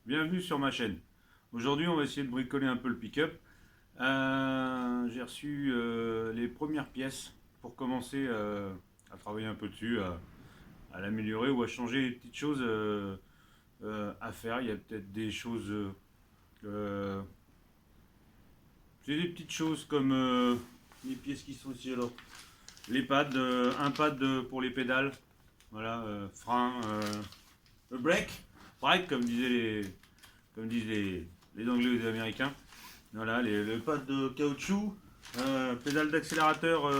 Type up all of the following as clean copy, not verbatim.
bienvenue sur ma chaîne. Aujourd'hui on va essayer de bricoler un peu le pick-up. J'ai reçu les premières pièces pour commencer à travailler un peu dessus, à l'améliorer ou à changer les petites choses à faire. Il y a peut-être des choses... c'est des petites choses comme les pièces qui sont ici alors. Les pads, un pad pour les pédales, voilà, frein, le break comme disent les Anglais ou les Américains. Voilà, le pad de caoutchouc, pédale d'accélérateur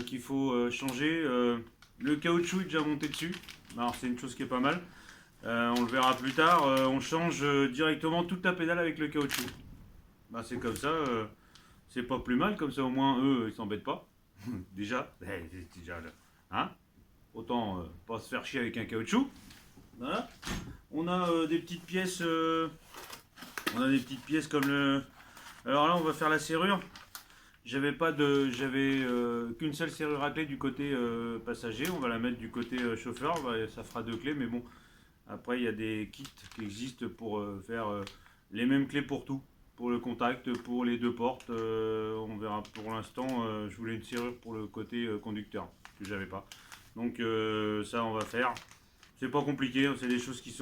qu'il faut changer. Le caoutchouc est déjà monté dessus, alors c'est une chose qui est pas mal. On le verra plus tard. On change directement toute la pédale avec le caoutchouc. Bah, c'est comme ça, c'est pas plus mal, comme ça au moins eux ils s'embêtent pas. Déjà, c'est déjà hein, autant pas se faire chier avec un caoutchouc. Voilà. On a des petites pièces, comme le. Alors là, on va faire la serrure. J'avais qu'une seule serrure à clé du côté passager. On va la mettre du côté chauffeur. Ça fera deux clés, mais bon. Après, il y a des kits qui existent pour faire les mêmes clés pour tout. Pour le contact, pour les deux portes. On verra. Pour l'instant, je voulais une serrure pour le côté conducteur que j'avais pas. Donc ça, on va faire. C'est pas compliqué, hein, c'est des choses qui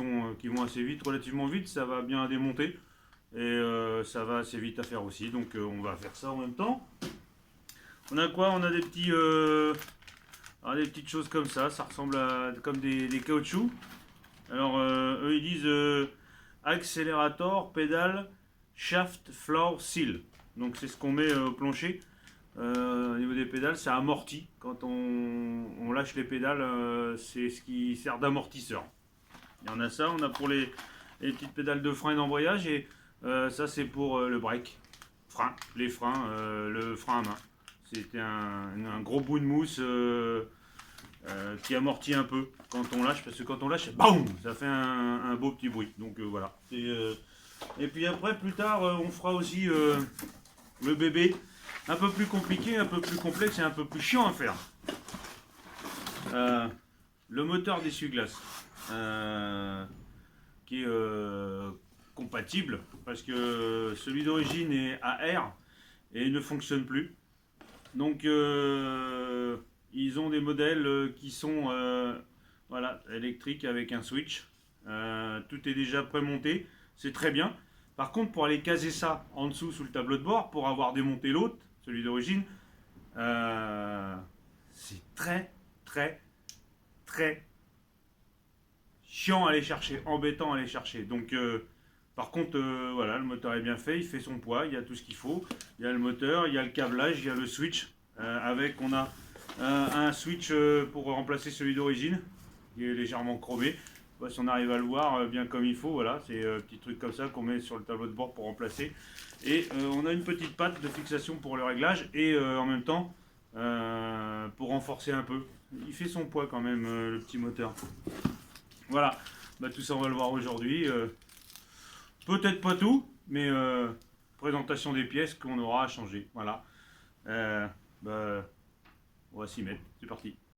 vont assez vite, relativement vite, ça va bien à démonter et ça va assez vite à faire aussi, donc on va faire ça en même temps. On a quoi? On a des petites choses comme ça ressemble à comme des caoutchoucs. Alors eux ils disent accélérateur, pédale, shaft, floor, seal. Donc c'est ce qu'on met au plancher. Au niveau des pédales, ça amortit. Quand on lâche les pédales, c'est ce qui sert d'amortisseur. Il y en a ça, on a pour les petites pédales de frein et d'embrayage, et ça c'est pour le break. Les freins, le frein à main. C'était un gros bout de mousse qui amortit un peu quand on lâche, parce que quand on lâche, boum, ça fait un beau petit bruit. Donc voilà. Et puis après, plus tard, on fera aussi le bébé. Un peu plus compliqué, un peu plus complexe et un peu plus chiant à faire. Le moteur d'essuie-glace. Qui est compatible parce que celui d'origine est à air et ne fonctionne plus. Donc ils ont des modèles qui sont voilà, électriques avec un switch. Tout est déjà prémonté, c'est très bien. Par contre, pour aller caser ça en dessous sous le tableau de bord, pour avoir démonté l'autre, celui d'origine, c'est très très très chiant à aller chercher, embêtant à aller chercher. Donc, par contre, voilà, le moteur est bien fait, il fait son poids, il y a tout ce qu'il faut. Il y a le moteur, il y a le câblage, il y a le switch. On a un switch pour remplacer celui d'origine, qui est légèrement chromé. Bah, si on arrive à le voir bien comme il faut, voilà, c'est un petit truc comme ça qu'on met sur le tableau de bord pour remplacer. Et on a une petite patte de fixation pour le réglage et en même temps pour renforcer un peu. Il fait son poids quand même, le petit moteur. Voilà, bah, tout ça on va le voir aujourd'hui. Peut-être pas tout, mais présentation des pièces qu'on aura à changer. Voilà. Bah, on va s'y mettre. C'est parti.